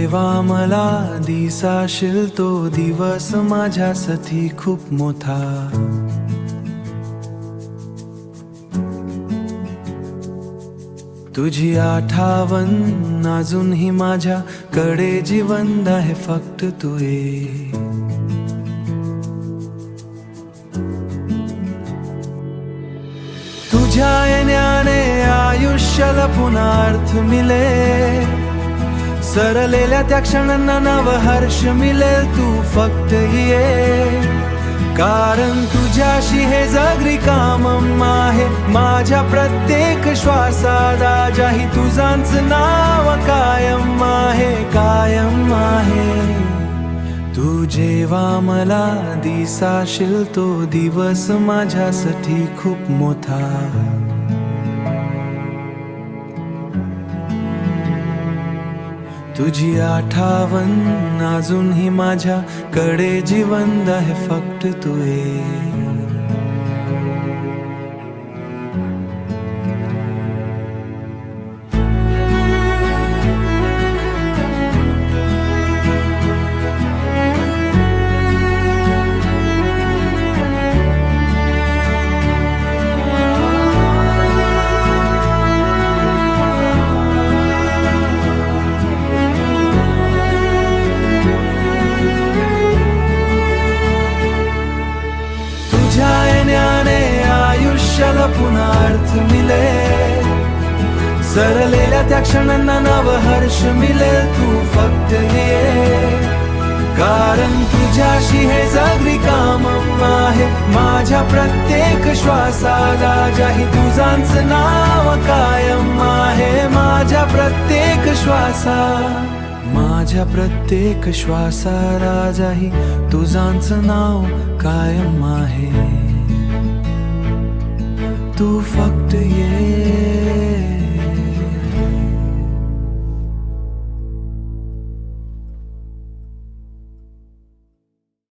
जेव्हा मला दिसाशील तो दिवस माझ्यासाठी खूप मोठा. तुझी आठवण अजूनही माझ्याकडे जिवंत आहे, फक्त तू ये. तुझ्या येण्याने आयुष्याला पुन्हा अर्थ मिळेल, सरलेल्या त्या क्षणांना नव हर्ष मिळेल. तू फक्त ये, कारण तुझ्याशी हे जगरी काम आहे. माझ्या प्रत्येक श्वासात आजही तुझाच नाव कायम आहे, कायम आहे. तू जेव्हा मला दिसाशील तो दिवस माझ्यासाठी खूप मोठा. तुझी आठवण अजूनही माझ्याकडे जिवंत आहे, फक्त तू ये. तुझ्या येण्याने आयुष्याला पुन्हा अर्थ मिळेल, सरलेल्या त्या क्षणांना नव हर्ष मिळेल. तू फक्त ये, कारण तुझ्याशी हे जगरी काम आहे. माझ्या प्रत्येक श्वासात आजही तुझाच नाव कायम आहे. माझ्या प्रत्येक श्वासात, माझ्या प्रत्येक श्वासात आजही तुझाच नाव कायम आहे. तू फक्त ये.